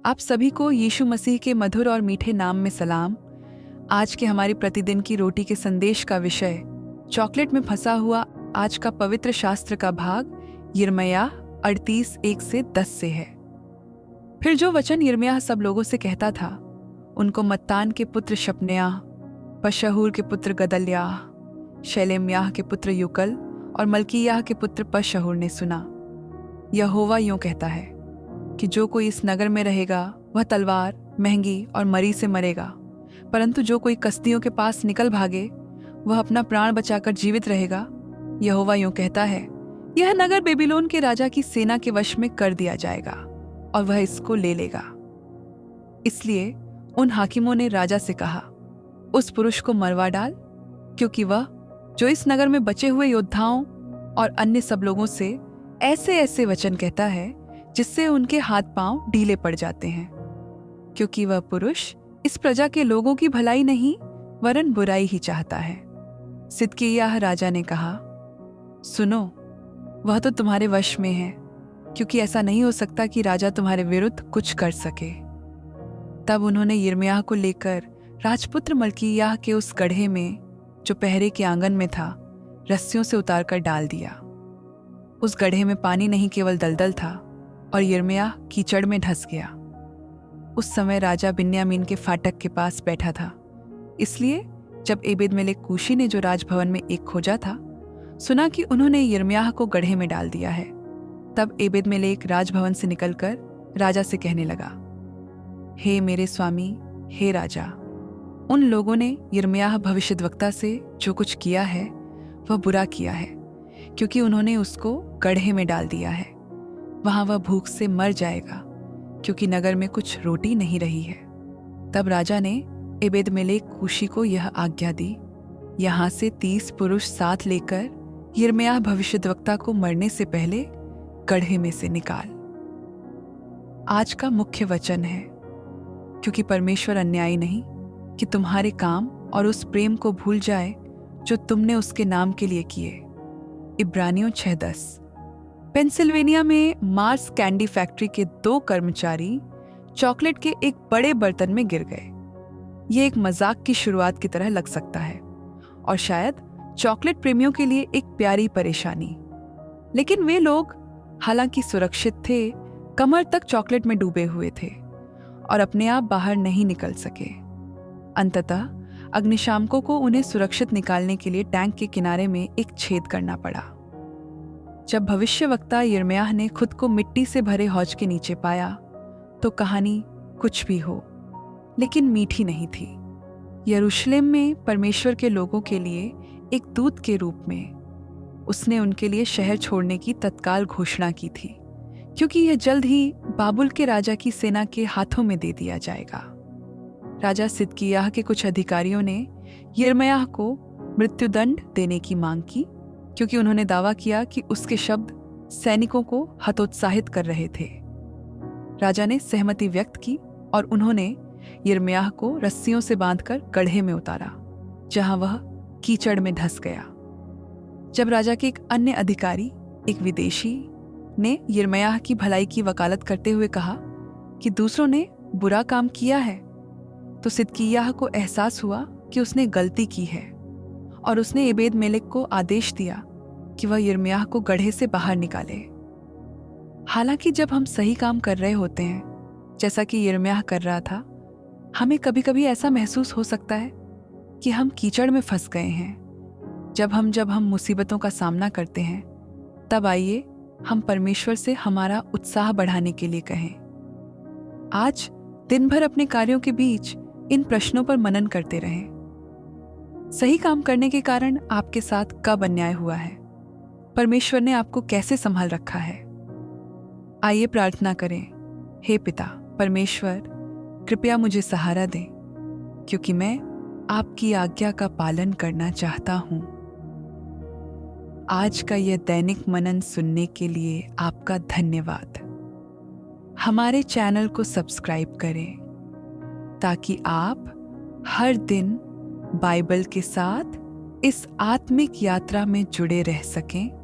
आप सभी को यीशु मसीह के मधुर और मीठे नाम में सलाम। आज के हमारी प्रतिदिन की रोटी के संदेश का विषय चॉकलेट में फंसा हुआ आज का पवित्र शास्त्र का भाग यिर्मयाह 38:1-10 से है। फिर जो वचन यिर्मयाह सब लोगों से कहता था, उनको मत्तान के पुत्र शपन्याह, पशहूर के पुत्र गदल्याह, शेलेम्याह के पुत्र युकल और मल्कीयाह के पुत्र पशहूर ने सुना। यहोवा यूं कहता है कि जो कोई इस नगर में रहेगा वह तलवार, महंगी और मरी से मरेगा, परंतु जो कोई कसदियों के पास निकल भागे वह अपना प्राण बचाकर जीवित रहेगा। यहोवा यूं कहता है, यह नगर बेबीलोन के राजा की सेना के वश में कर दिया जाएगा और वह इसको ले लेगा। इसलिए उन हाकिमों ने राजा से कहा, उस पुरुष को मरवा डाल, क्योंकि वह जो इस नगर में बचे हुए योद्धाओं और अन्य सब लोगों से ऐसे ऐसे वचन कहता है जिससे उनके हाथ पांव ढीले पड़ जाते हैं, क्योंकि वह पुरुष इस प्रजा के लोगों की भलाई नहीं वरन बुराई ही चाहता है। सिदकिय्याह राजा ने कहा, सुनो, वह तो तुम्हारे वश में है, क्योंकि ऐसा नहीं हो सकता कि राजा तुम्हारे विरुद्ध कुछ कर सके। तब उन्होंने यिर्मयाह को लेकर राजपुत्र मल्कीयाह के उस गड्ढे में जो पहरे के आंगन में था रस्सियों से उतारकर डाल दिया। उस गड्ढे में पानी नहीं केवल दलदल था और यिर्मयाह कीचड़ में धंस गया। उस समय राजा बिन्यामीन के फाटक के पास बैठा था। इसलिए जब एबेद-मेलेक कूशी ने जो राजभवन में एक खोजा था सुना कि उन्होंने यिर्मयाह को गड्ढे में डाल दिया है, तब एबेद-मेलेक राजभवन से निकलकर राजा से कहने लगा, हे मेरे स्वामी, हे राजा, उन लोगों ने यिर्मयाह भविष्यद्वक्ता से जो कुछ किया है वह बुरा किया है, क्योंकि उन्होंने उसको गड्ढे में डाल दिया है। वहां वह भूख से मर जाएगा, क्योंकि नगर में कुछ रोटी नहीं रही है। तब राजा ने एबेद-मेलेक कूशी को यह आज्ञा दी, यहां से 30 पुरुष साथ लेकर यिर्मयाह भविष्यद्वक्ता को मरने से पहले गड्ढे में से निकाल। आज का मुख्य वचन है, क्योंकि परमेश्वर अन्यायी नहीं कि तुम्हारे काम और उस प्रेम को भूल जाए जो तुमने उसके नाम के लिए किए। इब्रानियों 6:10। पेंसिल्वेनिया में मार्स कैंडी फैक्ट्री के 2 कर्मचारी चॉकलेट के एक बड़े बर्तन में गिर गए। ये एक मजाक की शुरुआत की तरह लग सकता है और शायद चॉकलेट प्रेमियों के लिए एक प्यारी परेशानी, लेकिन वे लोग हालांकि सुरक्षित थे, कमर तक चॉकलेट में डूबे हुए थे और अपने आप बाहर नहीं निकल सके। अंततः अग्निशामकों को उन्हें सुरक्षित निकालने के लिए टैंक के किनारे में एक छेद करना पड़ा। जब भविष्यवक्ता यिर्मयाह ने खुद को मिट्टी से भरे हौज के नीचे पाया तो कहानी कुछ भी हो, लेकिन मीठी नहीं थी। यरूशलेम में परमेश्वर के लोगों के लिए एक दूत के रूप में उसने उनके लिए शहर छोड़ने की तत्काल घोषणा की थी, क्योंकि यह जल्द ही बाबुल के राजा की सेना के हाथों में दे दिया जाएगा। राजा सिदकिय्याह के कुछ अधिकारियों ने यिर्मयाह को मृत्युदंड देने की मांग की, क्योंकि उन्होंने दावा किया कि उसके शब्द सैनिकों को हतोत्साहित कर रहे थे। राजा ने सहमति व्यक्त की और उन्होंने यिर्मयाह को रस्सियों से बांधकर गड्ढे में उतारा, जहां वह कीचड़ में धंस गया। जब राजा के एक अन्य अधिकारी, एक विदेशी, ने यिर्मयाह की भलाई की वकालत करते हुए कहा कि दूसरों ने बुरा काम किया है, तो सिदकिय्याह को एहसास हुआ कि उसने गलती की है और उसने एबेद-मेलेक को आदेश दिया कि वह यिर्मयाह को गड्ढे से बाहर निकाले। हालांकि जब हम सही काम कर रहे होते हैं, जैसा कि यिर्मयाह कर रहा था, हमें कभी कभी ऐसा महसूस हो सकता है कि हम कीचड़ में फंस गए हैं। जब हम मुसीबतों का सामना करते हैं, तब आइए हम परमेश्वर से हमारा उत्साह बढ़ाने के लिए कहें। आज दिन भर अपने कार्यों के बीच इन प्रश्नों पर मनन करते रहें। सही काम करने के कारण आपके साथ कब अन्याय हुआ है? परमेश्वर ने आपको कैसे संभाल रखा है? आइए प्रार्थना करें। हे पिता परमेश्वर, कृपया मुझे सहारा दें, क्योंकि मैं आपकी आज्ञा का पालन करना चाहता हूं। आज का यह दैनिक मनन सुनने के लिए आपका धन्यवाद। हमारे चैनल को सब्सक्राइब करें ताकि आप हर दिन बाइबल के साथ इस आत्मिक यात्रा में जुड़े रह सकें